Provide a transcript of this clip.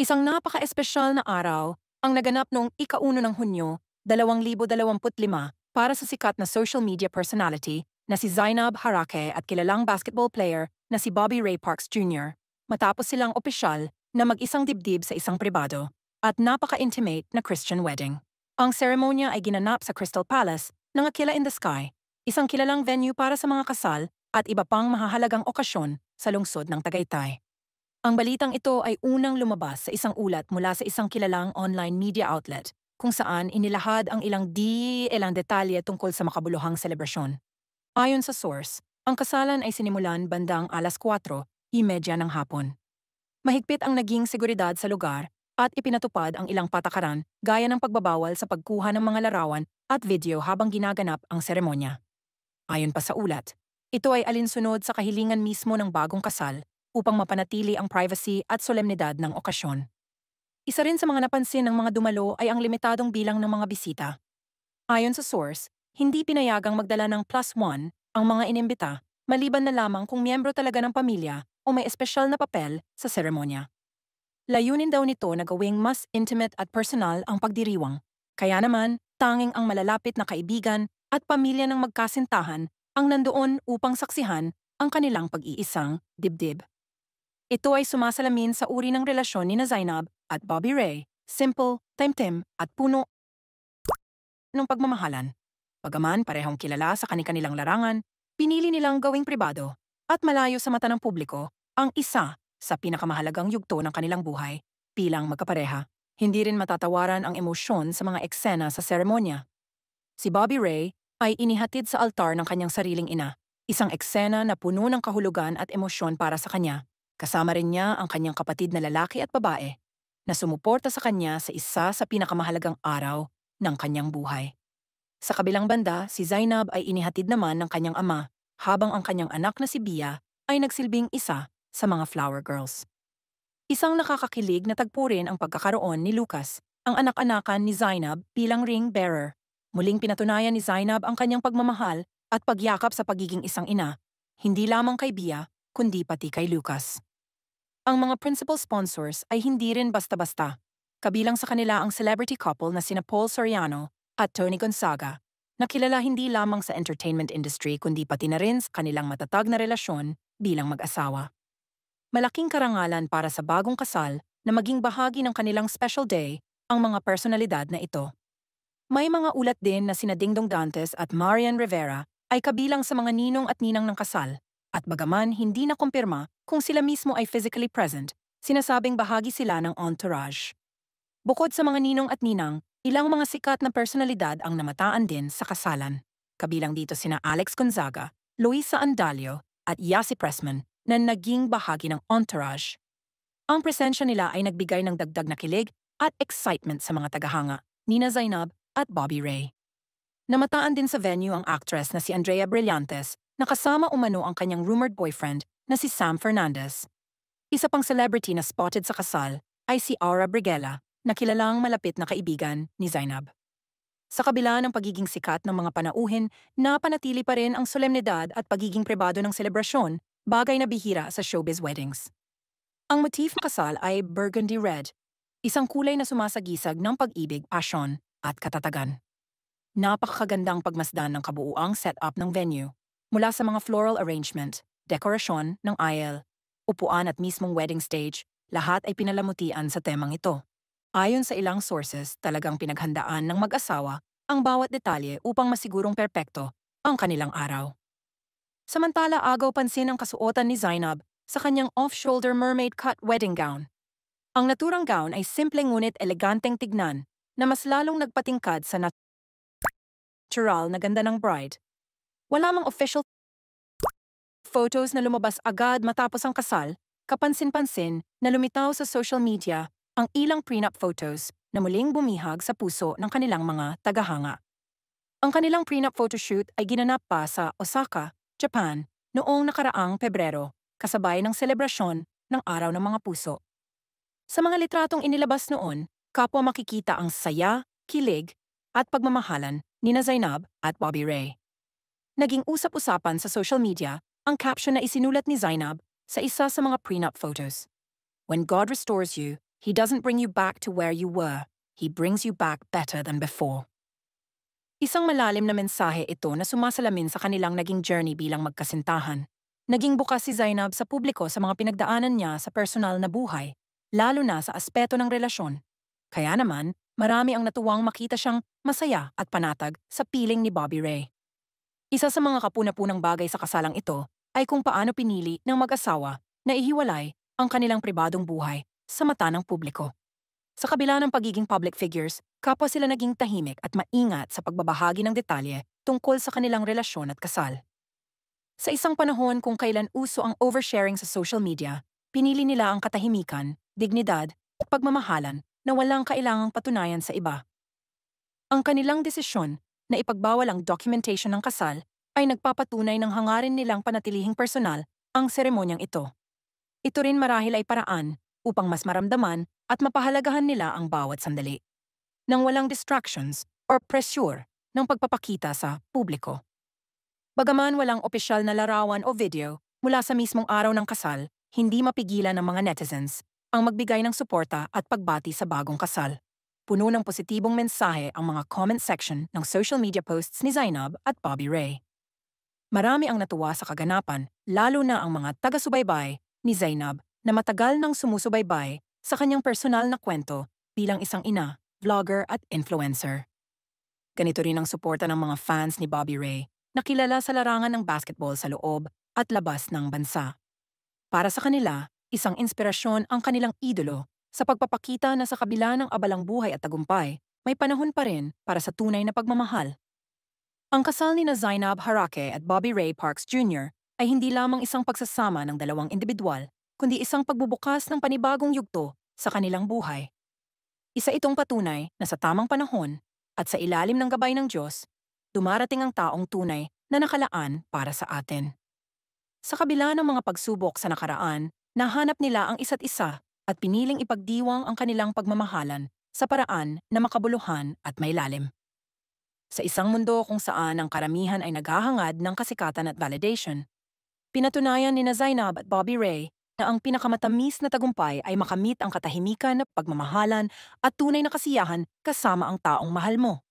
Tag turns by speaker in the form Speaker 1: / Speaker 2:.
Speaker 1: Isang napaka-espesyal na araw ang naganap noong ika-1 ng Hunyo, 2025 para sa sikat na social media personality na si Zainab Harake at kilalang basketball player na si Bobby Ray Parks Jr. matapos silang opisyal na mag-isang dibdib sa isang pribado at napaka-intimate na Christian wedding. Ang seremonya ay ginanap sa Crystal Palace ng Aquila in the Sky, isang kilalang venue para sa mga kasal at iba pang mahahalagang okasyon sa lungsod ng Tagaytay. Ang balitang ito ay unang lumabas sa isang ulat mula sa isang kilalang online media outlet kung saan inilahad ang ilang detalye tungkol sa makabuluhang selebrasyon. Ayon sa source, ang kasalan ay sinimulan bandang 4:30 ng hapon. Mahigpit ang naging seguridad sa lugar at ipinatupad ang ilang patakaran gaya ng pagbabawal sa pagkuha ng mga larawan at video habang ginaganap ang seremonya. Ayon pa sa ulat, ito ay alinsunod sa kahilingan mismo ng bagong kasal upang mapanatili ang privacy at solemnidad ng okasyon. Isa rin sa mga napansin ng mga dumalo ay ang limitadong bilang ng mga bisita. Ayon sa source, hindi pinayagang magdala ng +1 ang mga inimbita maliban na lamang kung miyembro talaga ng pamilya o may espesyal na papel sa seremonya. Layunin daw nito na gawing mas intimate at personal ang pagdiriwang. Kaya naman, tanging ang malalapit na kaibigan at pamilya ng magkasintahan ang nandoon upang saksihan ang kanilang pag-iisang dibdib. Ito ay sumasalamin sa uri ng relasyon ni Zainab at Bobby Ray, simple, taimtim at puno ng pagmamahalan. Bagaman parehong kilala sa kani-kanilang larangan, pinili nilang gawing pribado at malayo sa mata ng publiko ang isa sa pinakamahalagang yugto ng kanilang buhay bilang magkapareha. Hindi rin matatawaran ang emosyon sa mga eksena sa seremonya. Si Bobby Ray ay inihatid sa altar ng kanyang sariling ina, isang eksena na puno ng kahulugan at emosyon para sa kanya. Kasama rin niya ang kanyang kapatid na lalaki at babae na sumuporta sa kanya sa isa sa pinakamahalagang araw ng kanyang buhay. Sa kabilang banda, si Zainab ay inihatid naman ng kanyang ama habang ang kanyang anak na si Bia ay nagsilbing isa sa mga flower girls. Isang nakakakilig na tagpo rin ang pagkakaroon ni Lucas, ang anak-anakan ni Zainab bilang ring bearer. Muling pinatunayan ni Zainab ang kanyang pagmamahal at pagyakap sa pagiging isang ina, hindi lamang kay Bia, kundi pati kay Lucas. Ang mga principal sponsors ay hindi rin basta-basta. Kabilang sa kanila ang celebrity couple na sina Paul Soriano at Tony Gonzaga, na kilala hindi lamang sa entertainment industry kundi pati na rin sa kanilang matatag na relasyon bilang mag-asawa. Malaking karangalan para sa bagong kasal na maging bahagi ng kanilang special day ang mga personalidad na ito. May mga ulat din na sina Dingdong Dantes at Marian Rivera ay kabilang sa mga ninong at ninang ng kasal, at bagaman hindi na kumpirma kung sila mismo ay physically present, sinasabing bahagi sila ng entourage. Bukod sa mga ninong at ninang, ilang mga sikat na personalidad ang namataan din sa kasalan. Kabilang dito sina Alex Gonzaga, Luisa Andalio at Yasi Pressman na naging bahagi ng entourage. Ang presensya nila ay nagbigay ng dagdag na kilig at excitement sa mga tagahanga, Nina Zainab at Bobby Ray. Namataan din sa venue ang actress na si Andrea Brillantes na kasama umano ang kanyang rumored boyfriend na si Sam Fernandez. Isa pang celebrity na spotted sa kasal ay si Aura Brigela na kilalang malapit na kaibigan ni Zainab. Sa kabila ng pagiging sikat ng mga panauhin, napanatili pa rin ang solemnidad at pagiging pribado ng selebrasyon, bagay na bihira sa showbiz weddings. Ang motif ng kasal ay burgundy red, isang kulay na sumasagisag ng pag-ibig, pasyon at katatagan. Napakagandang pagmasdan ng kabuuang setup ng venue, mula sa mga floral arrangement, dekorasyon ng aisle, upuan at mismong wedding stage, lahat ay pinalamutian sa temang ito. Ayon sa ilang sources, talagang pinaghandaan ng mag-asawa ang bawat detalye upang masigurong perpekto ang kanilang araw. Samantala, agaw pansin ang kasuotan ni Zainab sa kanyang off-shoulder mermaid cut wedding gown. Ang naturang gown ay simpleng ngunit eleganteng tignan na mas lalong nagpatingkad sa natural na ganda ng bride. Wala mang official photos na lumabas agad matapos ang kasal, kapansin-pansin na lumitaw sa social media ang ilang prenup photos na muling bumihag sa puso ng kanilang mga tagahanga. Ang kanilang prenup photoshoot ay ginanap pa sa Osaka, Japan, noong nakaraang Pebrero, kasabay ng selebrasyon ng Araw ng Mga Puso. Sa mga litratong inilabas noon, kapwa makikita ang saya, kilig, at pagmamahalan ni Zainab at Bobby Ray. Naging usap-usapan sa social media ang caption na isinulat ni Zainab sa isa sa mga prenup photos. "When God restores you, He doesn't bring you back to where you were. He brings you back better than before. Isang malalim na mensahe ito na sumasalamin sa kanilang naging journey bilang magkasintahan. Naging bukas si Zainab sa publiko sa mga pinagdaanan niya sa personal na buhay, lalo na sa aspeto ng relasyon. Kaya naman, marami ang natuwang makita siyang masaya at panatag sa piling ni Bobby Ray. Isa sa mga kapuna-punang bagay sa kasalang ito ay kung paano pinili ng mag-asawa na ihiwalay ang kanilang pribadong buhay sa mata ng publiko. Sa kabila ng pagiging public figures, kapwa sila naging tahimik at maingat sa pagbabahagi ng detalye tungkol sa kanilang relasyon at kasal. Sa isang panahon kung kailan uso ang oversharing sa social media, pinili nila ang katahimikan, dignidad at pagmamahalan na walang kailangang patunayan sa iba. Ang kanilang desisyon na ipagbawal ang documentation ng kasal ay nagpapatunay ng hangarin nilang panatilihing personal ang seremonyang ito. Ito rin marahil ay paraan upang mas maramdaman at mapahalagahan nila ang bawat sandali, nang walang distractions or pressure ng pagpapakita sa publiko. Bagaman walang opisyal na larawan o video mula sa mismong araw ng kasal, hindi mapigilan ng mga netizens ang magbigay ng suporta at pagbati sa bagong kasal. Puno ng positibong mensahe ang mga comment section ng social media posts ni Zainab at Bobby Ray. Marami ang natuwa sa kaganapan, lalo na ang mga taga-subaybay ni Zainab na matagal nang sumusubaybay sa kanyang personal na kwento bilang isang ina, vlogger at influencer. Ganito rin ang suporta ng mga fans ni Bobby Ray na kilala sa larangan ng basketball sa loob at labas ng bansa. Para sa kanila, isang inspirasyon ang kanilang idolo sa pagpapakita na sa kabila ng abalang buhay at tagumpay, may panahon pa rin para sa tunay na pagmamahal. Ang kasal ni Zainab Harake at Bobby Ray Parks Jr. ay hindi lamang isang pagsasama ng dalawang individual, kundi isang pagbubukas ng panibagong yugto sa kanilang buhay. Isa itong patunay na sa tamang panahon at sa ilalim ng gabay ng Diyos, dumarating ang taong tunay na nakalaan para sa atin. Sa kabila ng mga pagsubok sa nakaraan, nahanap nila ang isa't isa at piniling ipagdiwang ang kanilang pagmamahalan sa paraan na makabuluhan at may lalim. Sa isang mundo kung saan ang karamihan ay naghahangad ng kasikatan at validation, pinatunayan ni Zainab at Bobby Ray na ang pinakamatamis na tagumpay ay makamit ang katahimikan, pagmamahalan at tunay na kasiyahan kasama ang taong mahal mo.